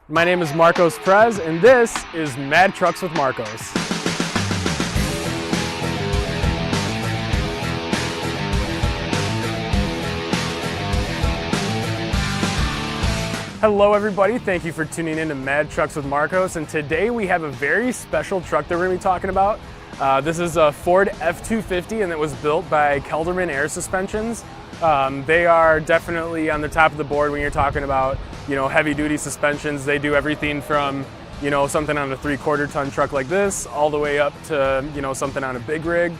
My name is Marcos Prez, and this is Mad Trucks with Marcos. Hello everybody, thank you for tuning in to Mad Trucks with Marcos, and today we have a very special truck that we're going to be talking about. This is a Ford F-250 and it was built by Kelderman air suspensions. They are definitely on the top of the board when you're talking about, heavy duty suspensions. They do everything from, something on a 3/4 ton truck like this all the way up to, something on a big rig.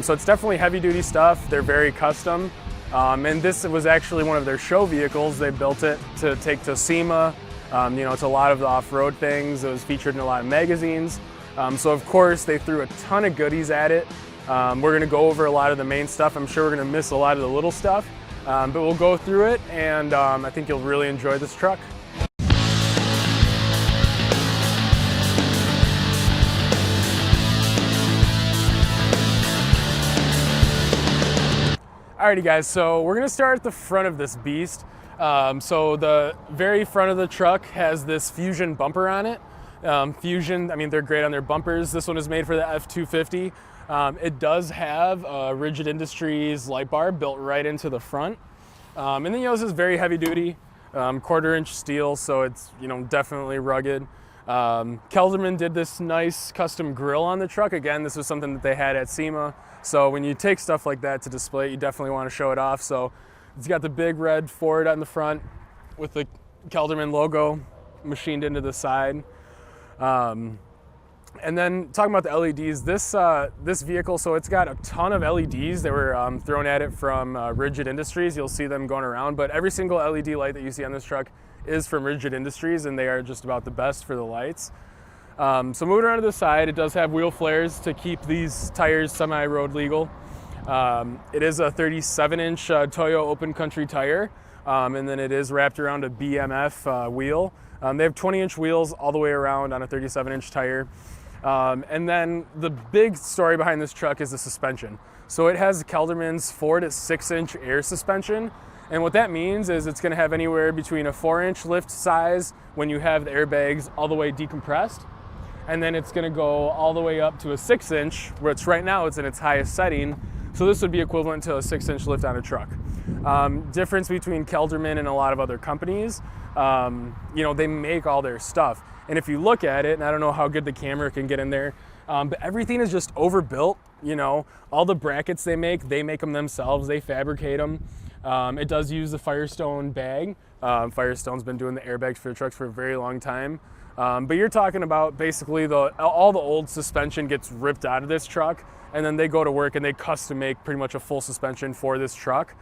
So it's definitely heavy duty stuff. They're very custom. And this was actually one of their show vehicles. They built it to take to SEMA, to a lot of the off-road things. It was featured in a lot of magazines. So of course they threw a ton of goodies at it. We're gonna go over a lot of the main stuff. I'm sure we're gonna miss a lot of the little stuff, but we'll go through it, and I think you'll really enjoy this truck. Alrighty guys, so we're gonna start at the front of this beast. So the very front of the truck has this Fusion bumper on it. Fusion, they're great on their bumpers. This one is made for the F-250. It does have a Rigid Industries light bar built right into the front. And then, this is very heavy duty, 1/4 inch steel, so it's, definitely rugged. Kelderman did this nice custom grille on the truck. Again, this was something that they had at SEMA. So when you take stuff like that to display it, you definitely want to show it off. So it's got the big red Ford on the front with the Kelderman logo machined into the side. And then talking about the LEDs, this vehicle, so it's got a ton of LEDs that were thrown at it from Rigid Industries. You'll see them going around, but every single LED light that you see on this truck is from Rigid Industries, and they are just about the best for the lights. So moving around to the side, it does have wheel flares to keep these tires semi-road legal. It is a 37-inch Toyo Open Country tire, and then it is wrapped around a BMF wheel. They have 20-inch wheels all the way around on a 37-inch tire. And then the big story behind this truck is the suspension. So it has Kelderman's 4 to 6-inch air suspension. And what that means is it's going to have anywhere between a 4-inch lift size when you have the airbags all the way decompressed. And then it's going to go all the way up to a 6-inch, which right now it's in its highest setting. So this would be equivalent to a 6-inch lift on a truck. Difference between Kelderman and a lot of other companies, they make all their stuff. And if you look at it, and I don't know how good the camera can get in there, but everything is just overbuilt. All the brackets they make them themselves, they fabricate them. It does use the Firestone bag. Firestone's been doing the airbags for the trucks for a very long time. But you're talking about basically all the old suspension gets ripped out of this truck, and then they go to work and they custom make pretty much a full suspension for this truck.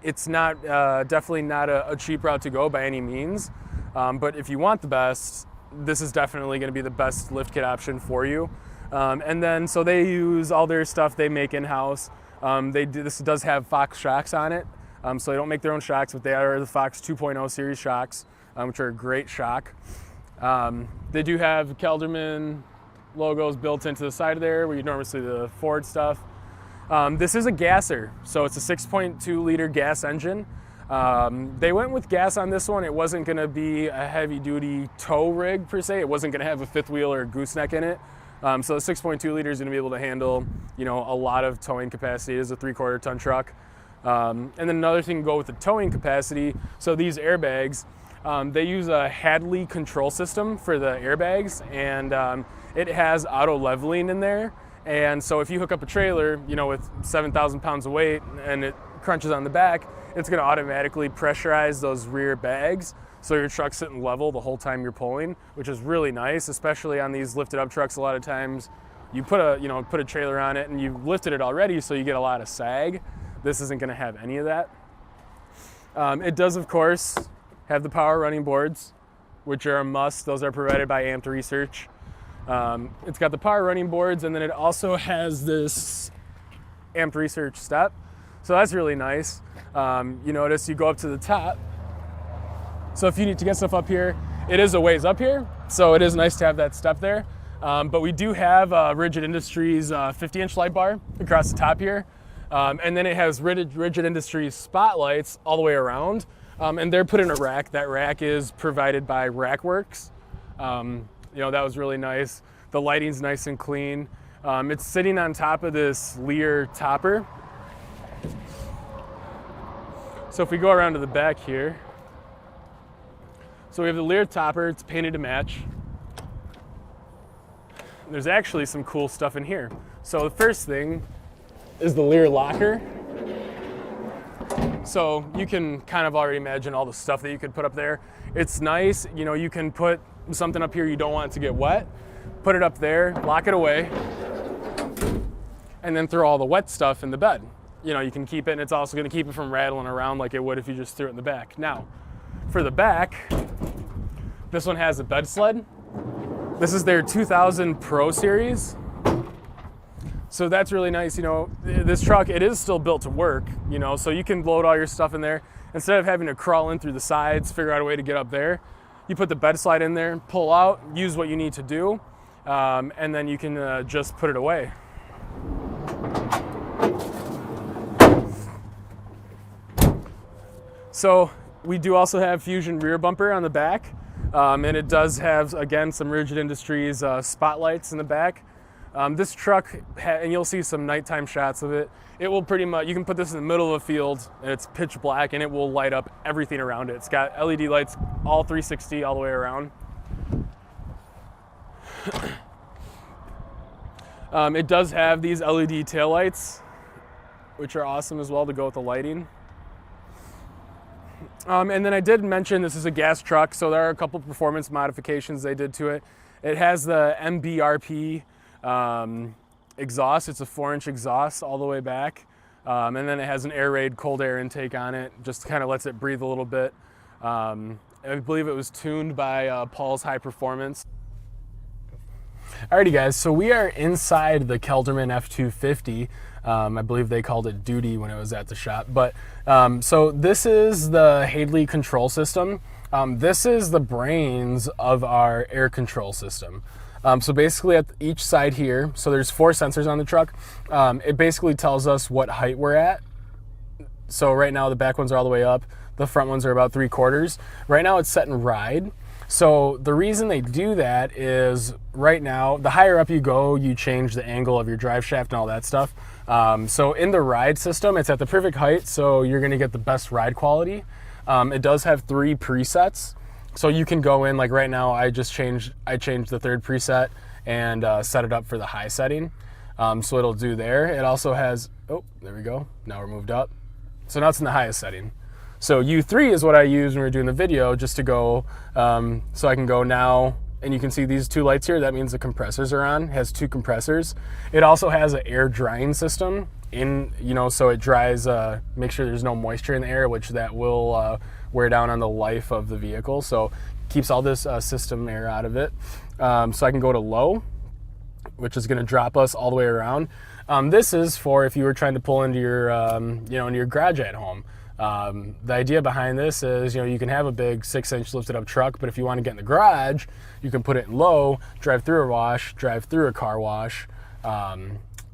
It's not definitely not a cheap route to go by any means, but if you want the best, this is definitely going to be the best lift kit option for you. And then so they use all their stuff they make in-house. This does have Fox shocks on it, so they don't make their own shocks, but they are the Fox 2.0 series shocks, which are a great shock. They do have Kelderman logos built into the side of there where you normally see the Ford stuff. This is a gasser, so it's a 6.2 liter gas engine. They went with gas on this one. It wasn't going to be a heavy duty tow rig per se. It wasn't going to have a fifth wheel or a gooseneck in it. So the 6.2 liter is going to be able to handle, a lot of towing capacity. It is a 3/4 ton truck. And then another thing to go with the towing capacity. So these airbags, they use a Hadley control system for the airbags, and it has auto leveling in there. And so if you hook up a trailer, with 7,000 pounds of weight and it crunches on the back, it's going to automatically pressurize those rear bags. So your truck's sitting level the whole time you're pulling, which is really nice, especially on these lifted up trucks. A lot of times you put a trailer on it and you've lifted it already, so you get a lot of sag. This isn't going to have any of that. It does, of course, have the power running boards, which are a must. Those are provided by Amped Research. It's got the power running boards, and then it also has this Amped Research step. So that's really nice. You notice you go up to the top. So if you need to get stuff up here, it is a ways up here. So it is nice to have that step there. But we do have Rigid Industries 50-inch light bar across the top here. And then it has Rigid Industries spotlights all the way around. And they're put in a rack. That rack is provided by Rackworks. You know, that was really nice. The lighting's nice and clean. It's sitting on top of this Lear topper. So if we go around to the back here, so we have the Lear topper, it's painted to match. There's actually some cool stuff in here. So the first thing is the Lear locker. So you can kind of already imagine all the stuff that you could put up there. It's nice, you know, you can put something up here you don't want it to get wet, put it up there, lock it away, and then throw all the wet stuff in the bed. You know, you can keep it, and it's also gonna keep it from rattling around like it would if you just threw it in the back. Now, for the back, this one has a bed sled. This is their 2000 Pro Series. So that's really nice. You know, this truck, it is still built to work, you know, so you can load all your stuff in there. Instead of having to crawl in through the sides, figure out a way to get up there, you put the bed slide in there, pull out, use what you need to do, and then you can just put it away. So we do also have Fusion rear bumper on the back, and it does have, again, some Rigid Industries spotlights in the back. This truck, and you'll see some nighttime shots of it, it will pretty much, you can put this in the middle of a field and it's pitch black and it will light up everything around it. It's got LED lights all 360 all the way around. It does have these LED taillights, which are awesome as well to go with the lighting. And then I did mention this is a gas truck, so there are a couple performance modifications they did to it. It has the MBRP exhaust. It's a 4-inch exhaust all the way back, and then it has an air raid cold air intake on it, just kind of lets it breathe a little bit. I believe it was tuned by Paul's High Performance. Alrighty guys, so we are inside the Kelderman F-250. I believe they called it Duty when it was at the shop, but so this is the Hadley control system. This is the brains of our air control system. So basically at each side here, so there's 4 sensors on the truck. It basically tells us what height we're at. So right now the back ones are all the way up. The front ones are about 3/4. Right now it's set in ride. So the reason they do that is right now, the higher up you go, you change the angle of your drive shaft and all that stuff. So in the ride system, it's at the perfect height, so you're gonna get the best ride quality. It does have 3 presets. So you can go in, like right now, I changed the 3rd preset and set it up for the high setting. So it'll do there. It also has, oh, there we go. Now we're moved up. So now it's in the highest setting. So U3 is what I use when we're doing the video, just to go, so I can go now, and you can see these 2 lights here. That means the compressors are on. It has 2 compressors. It also has an air drying system in, you know, so it dries, make sure there's no moisture in the air, which that will wear down on the life of the vehicle. So keeps all this system air out of it. So I can go to low, which is gonna drop us all the way around. This is for if you were trying to pull into your, you know, into your garage at home. The idea behind this is, you know, you can have a big 6-inch lifted up truck, but if you want to get in the garage, you can put it in low, drive through a wash, drive through a car wash.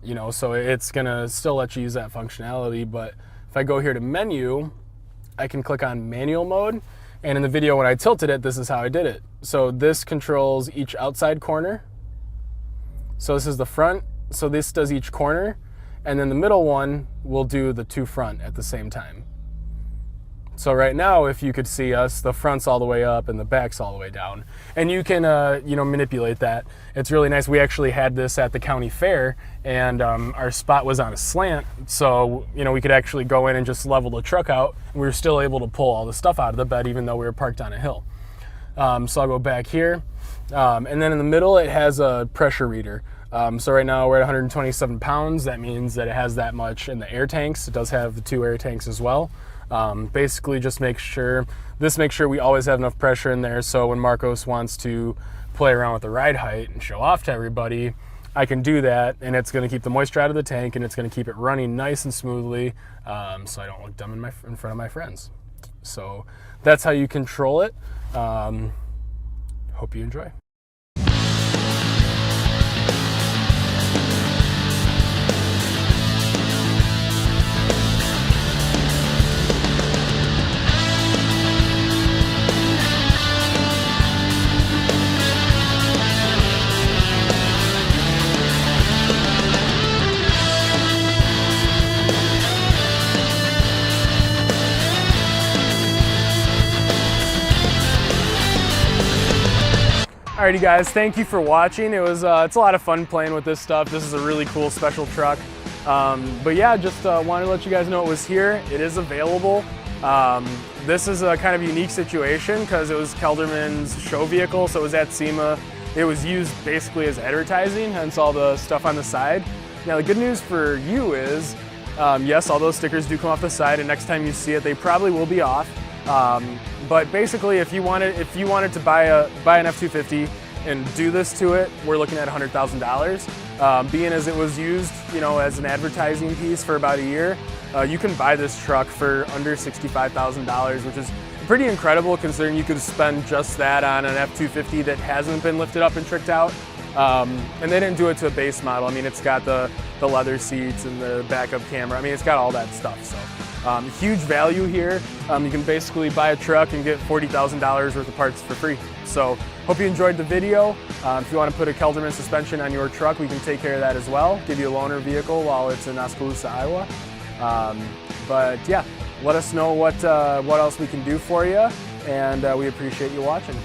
You know, so it's gonna still let you use that functionality. But if I go here to menu, I can click on manual mode. And in the video when I tilted it, this is how I did it. So this controls each outside corner. So this is the front. So this does each corner. And then the middle one will do the 2 front at the same time. So right now, if you could see us, the front's all the way up and the back's all the way down. And you can, you know, manipulate that. It's really nice. We actually had this at the county fair, and our spot was on a slant. So, you know, we could actually go in and just level the truck out. And we were still able to pull all the stuff out of the bed, even though we were parked on a hill. So I'll go back here. And then in the middle, it has a pressure reader. So right now we're at 127 pounds. That means that it has that much in the air tanks. It does have the 2 air tanks as well. Basically just makes sure we always have enough pressure in there, so when Marcos wants to play around with the ride height and show off to everybody, I can do that, and it's going to keep the moisture out of the tank, and it's going to keep it running nice and smoothly, so I don't look dumb in front of my friends. So that's how you control it. Hope you enjoy. Alrighty guys, thank you for watching. It's a lot of fun playing with this stuff. This is a really cool special truck. But yeah, just wanted to let you guys know it was here. It is available. This is a kind of unique situation because it was Kelderman's show vehicle, so it was at SEMA. It was used basically as advertising, hence all the stuff on the side. Now the good news for you is, yes, all those stickers do come off the side, and next time you see it, they probably will be off. But basically, if you wanted to buy an F-250 and do this to it, we're looking at $100,000. Being as it was used, as an advertising piece for about a year, you can buy this truck for under $65,000, which is pretty incredible considering you could spend just that on an F-250 that hasn't been lifted up and tricked out. And they didn't do it to a base model. I mean, it's got the leather seats and the backup camera. I mean, it's got all that stuff. So huge value here. You can basically buy a truck and get $40,000 worth of parts for free. So hope you enjoyed the video. If you want to put a Kelderman suspension on your truck, we can take care of that as well. Give you a loaner vehicle while it's in Oskaloosa, Iowa. But yeah, let us know what else we can do for you, and we appreciate you watching.